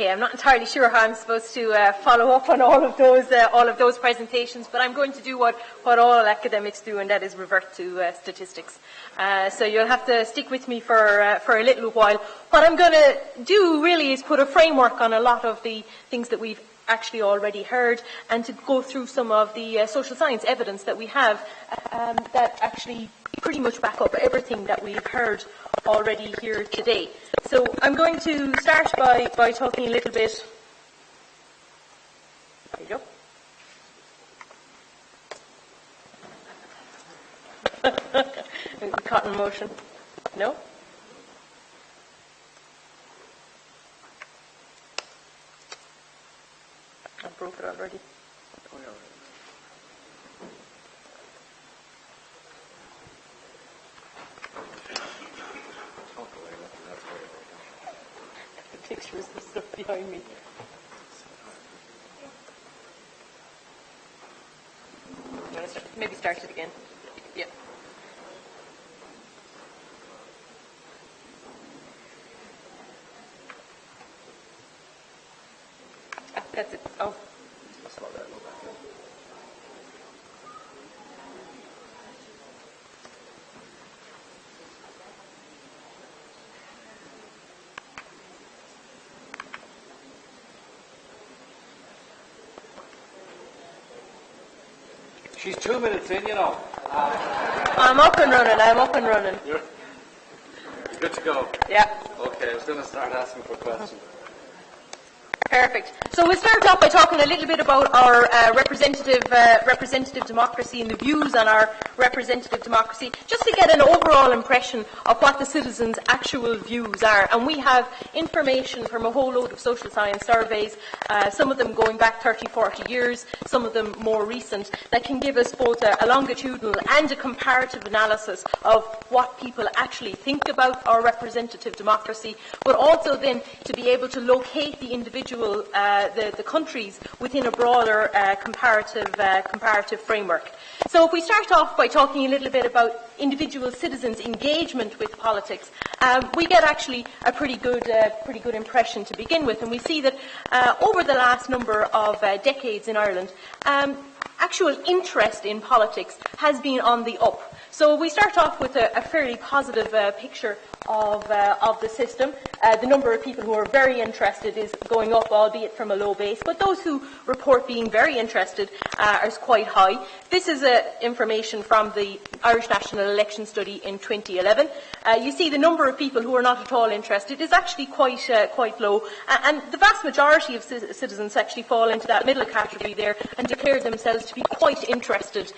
Okay, I'm not entirely sure how I'm supposed to follow up on all of those presentations, but I'm going to do what all academics do, and that is revert to statistics. So you'll have to stick with me for a little while. What I'm going to do really is put a framework on a lot of the things that we've actually already heard, and to go through some of the social science evidence that we have that actually pretty much back up everything that we've heard already here today. So I'm going to start by talking a little bit. There you go. Caught in motion. No? I broke it already. The pictures and stuff behind me. Maybe start it again. Yeah. That's it. Oh. She's 2 minutes in, you know. I'm up and running. You're good to go. Yeah. Okay, I was going to start asking for questions. Perfect. So we'll start off by talking a little bit about our representative democracy and the views on our representative democracy, just to get an overall impression of what the citizens' actual views are. And we have information from a whole load of social science surveys, some of them going back 30, 40 years, some of them more recent, that can give us both a longitudinal and a comparative analysis of what people actually think about our representative democracy, but also then to be able to locate the individual the countries within a broader comparative framework. So if we start off by talking a little bit about individual citizens' engagement with politics, we get actually a pretty good impression to begin with, and we see that over the last number of decades in Ireland, actual interest in politics has been on the up. So we start off with a fairly positive picture of the system. The number of people who are very interested is going up, albeit from a low base, but those who report being very interested is quite high. This is information from the Irish National Election Study in 2011. You see the number of people who are not at all interested is actually quite low, and the vast majority of citizens actually fall into that middle category there and declare themselves to be quite interested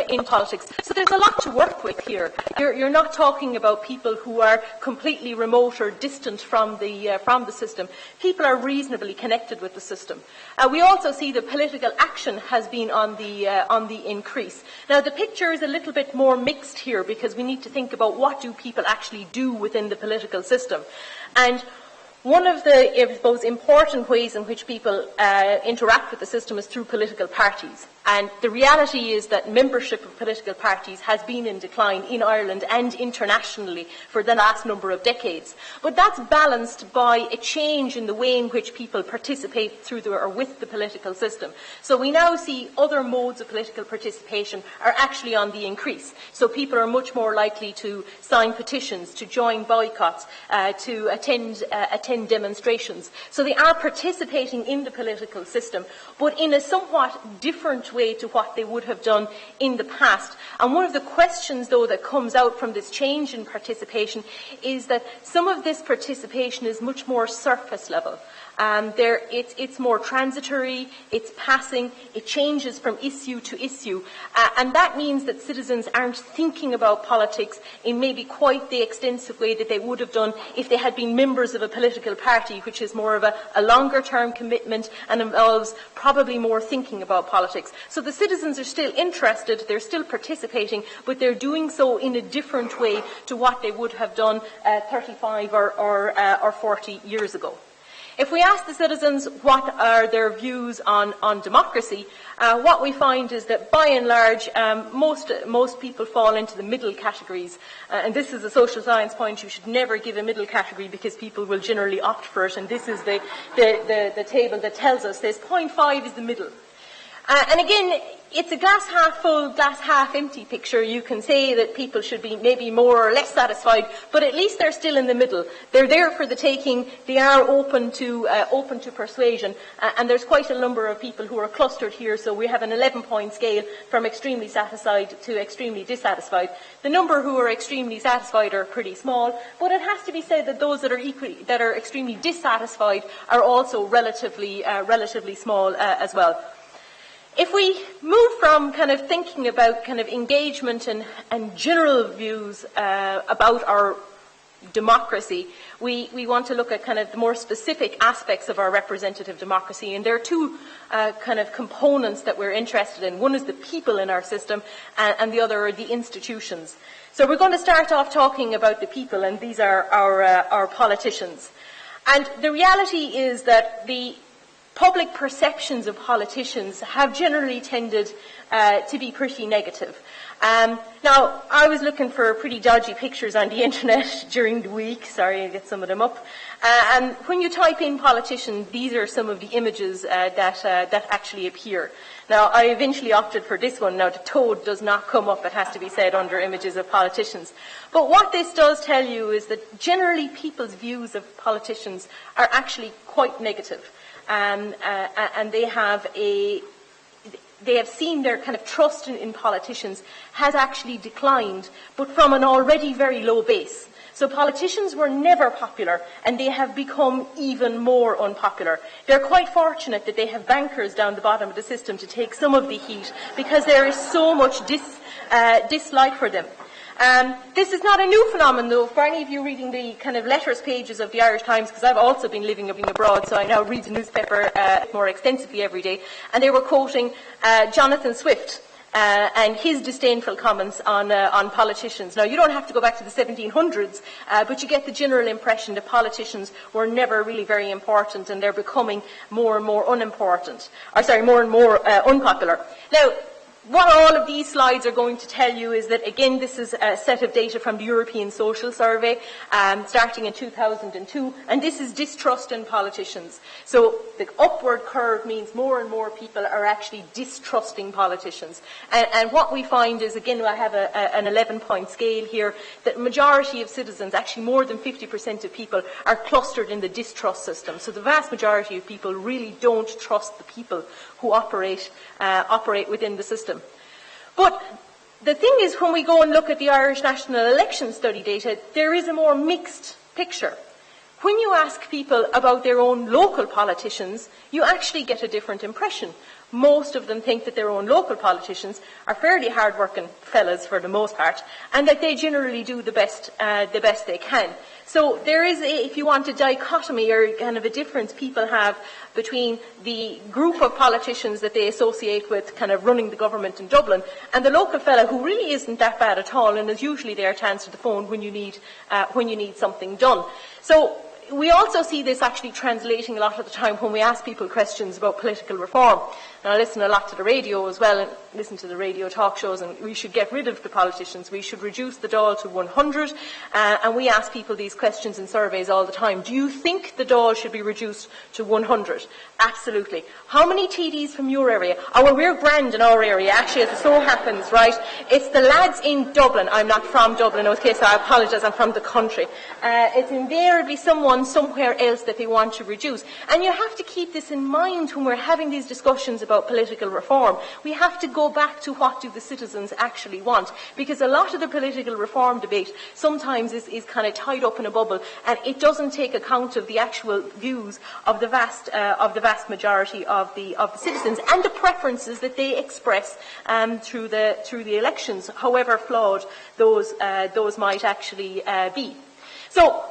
in politics. So there's a lot to work with here. You're not talking about people who are completely remote or distant from the system. People are reasonably connected with the system. We also see that political action has been on the increase. Now the picture is a little bit more mixed here, because we need to think about what do people actually do within the political system. And one of the most important ways in which people interact with the system is through political parties. And the reality is that membership of political parties has been in decline in Ireland and internationally for the last number of decades. But that's balanced by a change in the way in which people participate through or with the political system. So we now see other modes of political participation are actually on the increase. So people are much more likely to sign petitions, to join boycotts, to attend demonstrations. So they are participating in the political system, but in a somewhat different way to what they would have done in the past. And one of the questions, though, that comes out from this change in participation is that some of this participation is much more surface level. It's more transitory, it's passing, it changes from issue to issue, and that means that citizens aren't thinking about politics in maybe quite the extensive way that they would have done if they had been members of a political party, which is more of a longer-term commitment and involves probably more thinking about politics. So the citizens are still interested, they're still participating, but they're doing so in a different way to what they would have done 35 or 40 years ago. If we ask the citizens what are their views on democracy, what we find is that by and large, most people fall into the middle categories. And this is a social science point. You should never give a middle category because people will generally opt for it. And this is the table that tells us this. 0.5 is the middle. And again, it's a glass half full, glass half empty picture. You can say that people should be maybe more or less satisfied, but at least they're still in the middle. They're there for the taking. They are open to persuasion, and there's quite a number of people who are clustered here. So we have an 11-point scale from extremely satisfied to extremely dissatisfied. The number who are extremely satisfied are pretty small, but it has to be said that those that are extremely dissatisfied are also relatively small as well. If we move from kind of thinking about kind of engagement and general views about our democracy, we want to look at kind of the more specific aspects of our representative democracy. And there are two kind of components that we're interested in. One is the people in our system, and the other are the institutions. So we're going to start off talking about the people, and these are our politicians. And the reality is that the public perceptions of politicians have generally tended to be pretty negative. Now, I was looking for pretty dodgy pictures on the internet during the week. Sorry, I get some of them up. And when you type in politician, these are some of the images that actually appear. Now, I eventually opted for this one. Now, the toad does not come up, it has to be said, under images of politicians. But what this does tell you is that generally people's views of politicians are actually quite negative. And they have seen their kind of trust in politicians has actually declined, but from an already very low base. So politicians were never popular, and they have become even more unpopular. They're quite fortunate that they have bankers down the bottom of the system to take some of the heat, because there is so much dislike for them. This is not a new phenomenon, though, for any of you reading the kind of letters pages of the Irish Times, because I've also been living abroad, so I now read the newspaper more extensively every day, and they were quoting Jonathan Swift and his disdainful comments on politicians. Now, you don't have to go back to the 1700s, but you get the general impression that politicians were never really very important, and they're becoming more and more unimportant, more and more unpopular. Now, what all of these slides are going to tell you is that, again, this is a set of data from the European Social Survey, starting in 2002, and this is distrust in politicians. So the upward curve means more and more people are actually distrusting politicians. And what we find is, again, I have an 11-point scale here, that the majority of citizens, actually more than 50% of people, are clustered in the distrust system. So the vast majority of people really don't trust the people who operate within the system. But the thing is, when we go and look at the Irish National Election Study data, there is a more mixed picture. When you ask people about their own local politicians, you actually get a different impression. Most of them think that their own local politicians are fairly hard-working fellas for the most part, and that they generally do the best they can. So there is, if you want, a dichotomy or kind of a difference people have between the group of politicians that they associate with kind of running the government in Dublin and the local fella who really isn't that bad at all and is usually there to answer the phone when you need something done. So we also see this actually translating a lot of the time when we ask people questions about political reform. And I listen a lot to the radio as well, and listen to the radio talk shows, and we should get rid of the politicians. We should reduce the Dáil to 100, and we ask people these questions in surveys all the time. Do you think the Dáil should be reduced to 100? Absolutely. How many TDs from your area? Oh, well, we're grand in our area, actually, as it so happens, right? It's the lads in Dublin. I'm not from Dublin, okay, so I apologise, I'm from the country. It's invariably someone somewhere else that they want to reduce. And you have to keep this in mind when we're having these discussions about political reform. We have to go back to what do the citizens actually want, because a lot of the political reform debate sometimes is kind of tied up in a bubble, and it doesn't take account of the actual views of the vast majority of the citizens and the preferences that they express through the elections, however flawed those might actually be. So,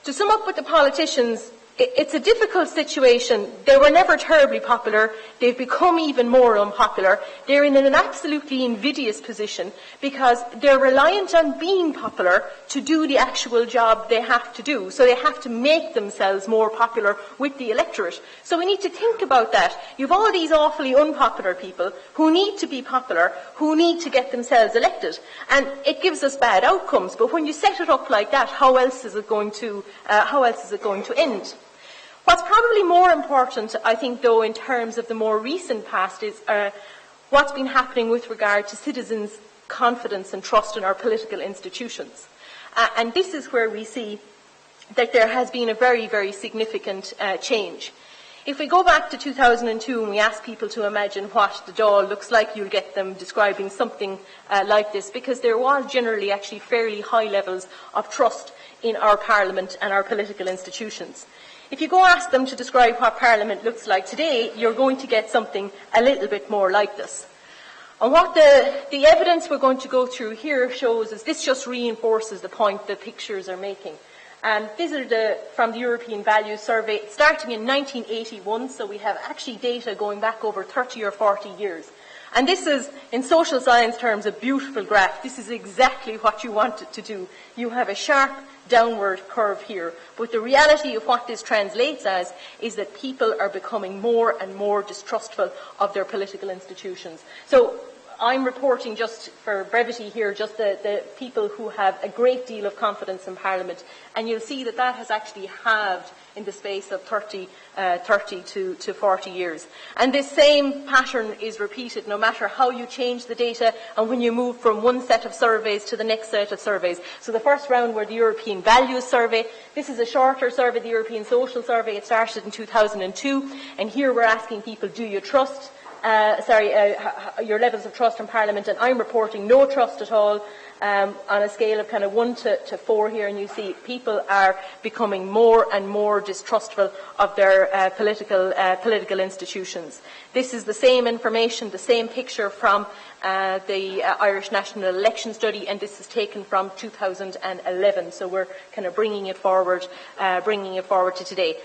to sum up with the politicians, It's a difficult situation. They were never terribly popular. They've become even more unpopular. They're in an absolutely invidious position because they're reliant on being popular to do the actual job they have to do. So they have to make themselves more popular with the electorate. So we need to think about that. You've all these awfully unpopular people who need to be popular, who need to get themselves elected. And it gives us bad outcomes. But when you set it up like that, how else is it going to end? What's probably more important, I think, though, in terms of the more recent past is what's been happening with regard to citizens' confidence and trust in our political institutions. And this is where we see that there has been a very, very significant change. If we go back to 2002 and we ask people to imagine what the Dáil looks like, you'll get them describing something like this, because there was generally actually fairly high levels of trust in our Parliament and our political institutions. If you go ask them to describe what Parliament looks like today, you're going to get something a little bit more like this. And what the evidence we're going to go through here shows is this just reinforces the point the pictures are making. And these are from the European Values Survey, starting in 1981, so we have actually data going back over 30 or 40 years. And this is, in social science terms, a beautiful graph. This is exactly what you want it to do. You have a sharp downward curve here. But the reality of what this translates as is that people are becoming more and more distrustful of their political institutions. So I'm reporting, just for brevity here, just the people who have a great deal of confidence in Parliament. And you'll see that that has actually halved in the space of 30 to 40 years. And this same pattern is repeated no matter how you change the data and when you move from one set of surveys to the next set of surveys. So the first round were the European Values Survey. This is a shorter survey, the European Social Survey. It started in 2002. And here we're asking people, do you trust your levels of trust in Parliament, and I'm reporting no trust at all on a scale of kind of 1 to 4 here, and you see people are becoming more and more distrustful of their political institutions. This is the same information, the same picture from the Irish National Election Study, and this is taken from 2011, so we're kind of bringing it forward to today.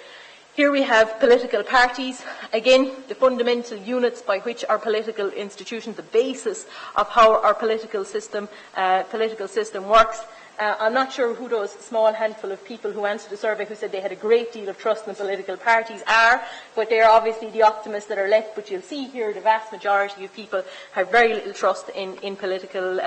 Here we have political parties, again, the fundamental units by which our political institutions, the basis of how our political system works. I'm not sure who those small handful of people who answered the survey who said they had a great deal of trust in political parties are, but they are obviously the optimists that are left. But you'll see here the vast majority of people have very little trust in political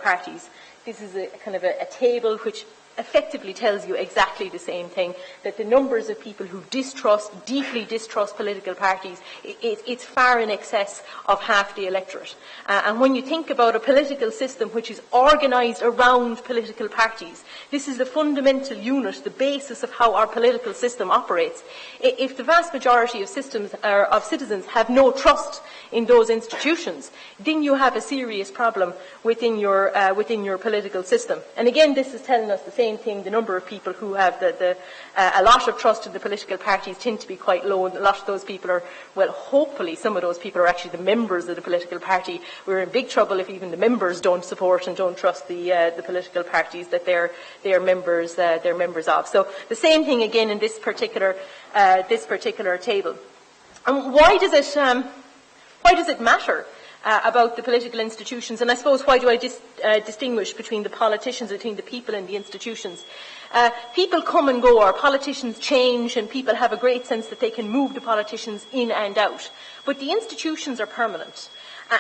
parties. This is a kind of a table which effectively tells you exactly the same thing, that the numbers of people who deeply distrust political parties, it's far in excess of half the electorate. And when you think about a political system which is organised around political parties, this is the fundamental unit, the basis of how our political system operates. If the vast majority of citizens have no trust in those institutions, then you have a serious problem within your political system. And again, this is telling us the same thing. The number of people who have a lot of trust in the political parties tend to be quite low, and a lot of those people are, well, hopefully some of those people are actually the members of the political party. We're in big trouble if even the members don't support and don't trust the political parties that they're members of. So the same thing again in this particular table. And why does it matter about the political institutions? And I suppose, why do I distinguish between the politicians, between the people and the institutions? People come and go, our politicians change, and people have a great sense that they can move the politicians in and out. But the institutions are permanent.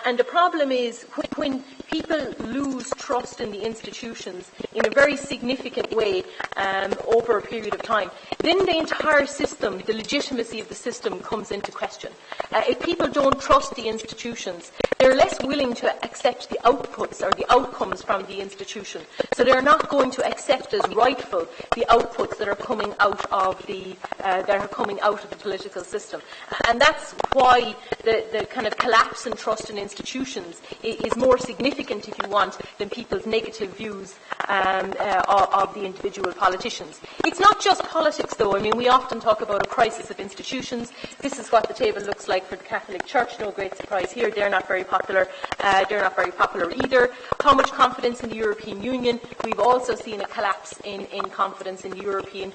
And the problem is when people lose trust in the institutions in a very significant way over a period of time, then the entire system, the legitimacy of the system comes into question. If people don't trust the institutions, they're less willing to accept the outputs or the outcomes from the institution. So they're not going to accept as rightful the outputs that are coming out of the political system. And that's why the kind of collapse in trust in institutions is more significant, if you want, than people's negative views of the individual politicians. It's not just politics, though. I mean, we often talk about a crisis of institutions. This is what the table looks like for the Catholic Church. No great surprise here. They're not very popular. They're not very popular either. How much confidence in the European Union? We've also seen a collapse in confidence in the European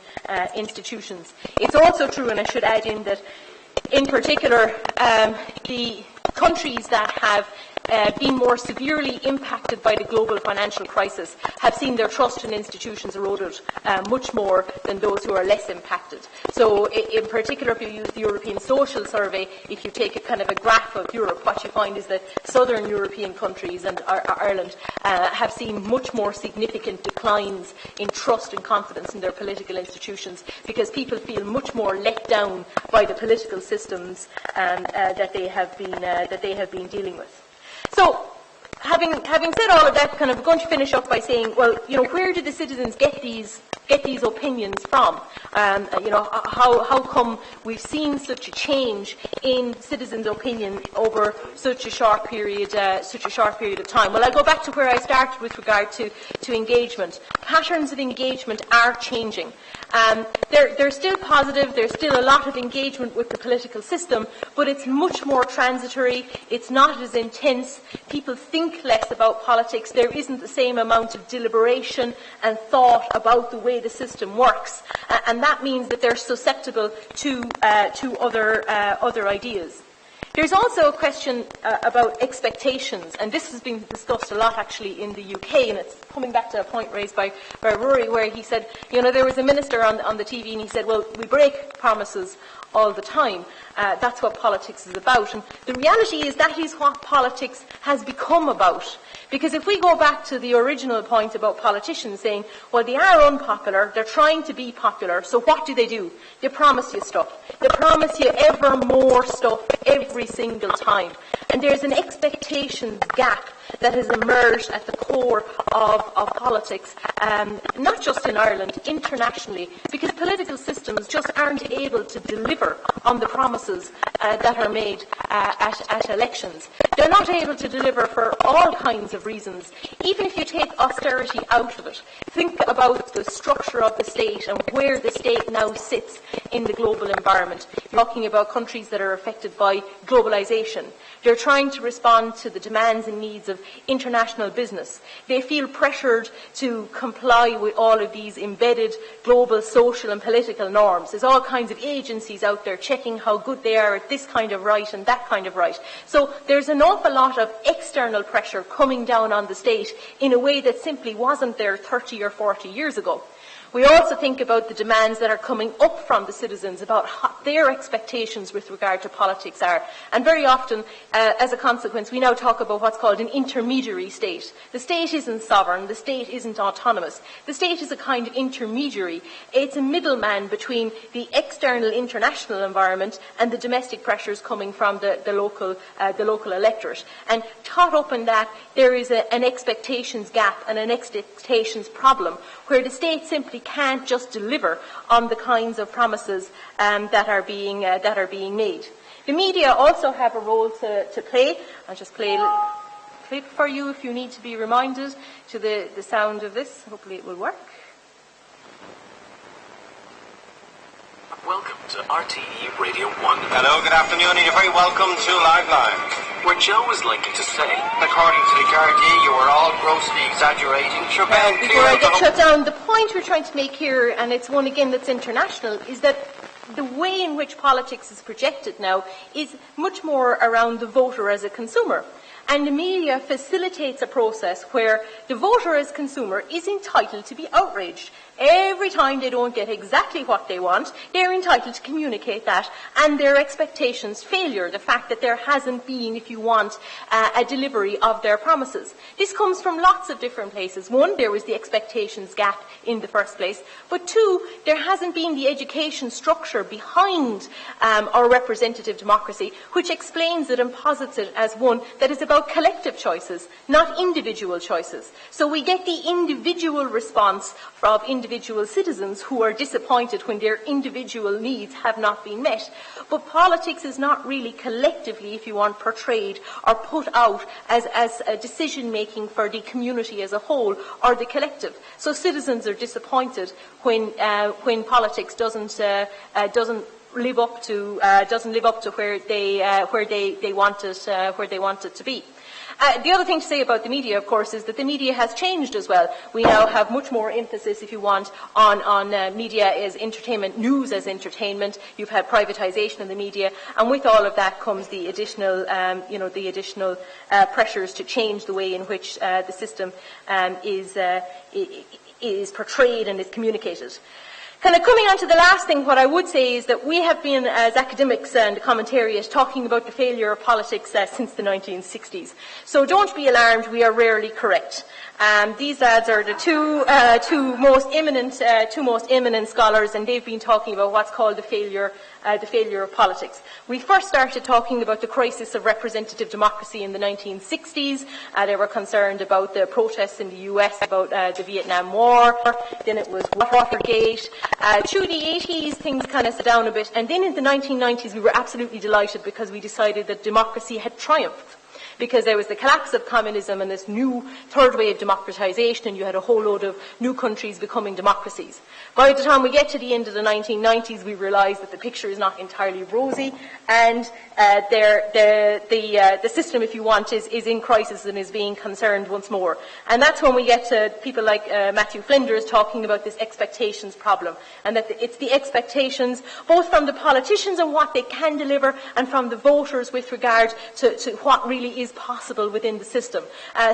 institutions. It's also true, and I should add in that, in particular, the countries that have been more severely impacted by the global financial crisis have seen their trust in institutions eroded much more than those who are less impacted. So in particular, if you use the European Social Survey, if you take a kind of a graph of Europe, what you find is that southern European countries and Ireland have seen much more significant declines in trust and confidence in their political institutions, because people feel much more let down by the political systems that they have been dealing with. So, having said all of that, kind of going to finish up by saying, well, where do the citizens get these opinions from? How come we've seen such a change in citizens' opinion over such a short period of time? Well, I'll go back to where I started with regard to engagement. Patterns of engagement are changing. They're still positive. There's still a lot of engagement with the political system, but it's much more transitory. It's not as intense. People think less about politics. There isn't the same amount of deliberation and thought about the way the system works, and that means that they're susceptible to other ideas. There's also a question about expectations, and this has been discussed a lot actually in the UK, and it's coming back to a point raised by Rory, where he said, there was a minister on the TV and he said, well, we break promises all the time. That's what politics is about. And the reality is that is what politics has become about. Because if we go back to the original point about politicians saying, well, they are unpopular, they're trying to be popular, so what do? They promise you stuff. They promise you ever more stuff every single time. And there's an expectations gap that has emerged at the core of politics, not just in Ireland, internationally, because political systems just aren't able to deliver on the promises that are made at elections. They're not able to deliver for all kinds of reasons. Even if you take austerity out of it, think about the structure of the state and where the state now sits in the global environment. You're talking about countries that are affected by globalisation. They're trying to respond to the demands and needs of international business. They feel pressured to comply with all of these embedded global social and political norms. There's all kinds of agencies out there checking how good they are at this kind of right and that kind of right. So there's an awful lot of external pressure coming down on the state in a way that simply wasn't there 30 or 40 years ago. We also think about the demands that are coming up from the citizens about what their expectations with regard to politics are. And very often, as a consequence, we now talk about what's called an intermediary state. The state isn't sovereign. The state isn't autonomous. The state is a kind of intermediary. It's a middleman between the external international environment and the domestic pressures coming from the local electorate. And caught up in that, there is an expectations gap and an expectations problem, where the state simply can't just deliver on the kinds of promises that are being made. The media also have a role to play. I'll just play a little clip for you if you need to be reminded to the sound of this. Hopefully it will work. Welcome to RTE Radio 1. Hello, good afternoon, and you're very welcome to Live Line. Where Joe is likely to say, according to the Gardaí, you are all grossly exaggerating. Before I get shut down, the point we're trying to make here, and it's one again that's international, is that the way in which politics is projected now is much more around the voter as a consumer. And the media facilitates a process where the voter as consumer is entitled to be outraged. Every time they don't get exactly what they want, they're entitled to communicate that and their expectations failure, the fact that there hasn't been, if you want, a delivery of their promises. This comes from lots of different places. One, there was the expectations gap in the first place, but two, there hasn't been the education structure behind our representative democracy, which explains it and posits it as one that is about collective choices, not individual choices. So we get the individual response of individual individual citizens who are disappointed when their individual needs have not been met. But politics is not really collectively, if you want, portrayed or put out as a decision-making for the community as a whole or the collective. So citizens are disappointed when politics doesn't live up to where they want it to be. The other thing to say about the media, of course, is that the media has changed as well. We now have much more emphasis, if you want, on media as entertainment, news as entertainment. You've had privatisation of the media, and with all of that comes the additional, pressures to change the way in which the system is portrayed and is communicated. Kind of coming on to the last thing, what I would say is that we have been, as academics and commentarians, talking about the failure of politics since the 1960s. So don't be alarmed, we are rarely correct. These lads are the two most eminent scholars, and they've been talking about what's called the failure of politics. We first started talking about the crisis of representative democracy in the 1960s. They were concerned about the protests in the US about the Vietnam War. Then it was Watergate. Through the 80s, things kind of sat down a bit. And then in the 1990s, we were absolutely delighted because we decided that democracy had triumphed. Because there was the collapse of communism and this new third wave democratization, and you had a whole load of new countries becoming democracies. By the time we get to the end of the 1990s, we realise that the picture is not entirely rosy, and the system, if you want, is in crisis and is being concerned once more. And that's when we get to people like Matthew Flinders talking about this expectations problem, and that it's the expectations both from the politicians and what they can deliver, and from the voters with regard to what really is possible within the system.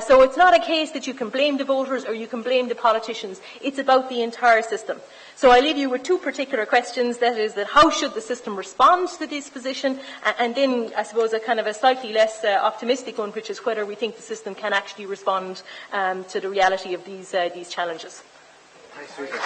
So it's not a case that you can blame the voters or you can blame the politicians. It's about the entire system. So I leave you with two particular questions. That is, that how should the system respond to this position? And then, I suppose, a kind of a slightly less optimistic one, which is whether we think the system can actually respond to the reality of these challenges. Thanks, Teresa.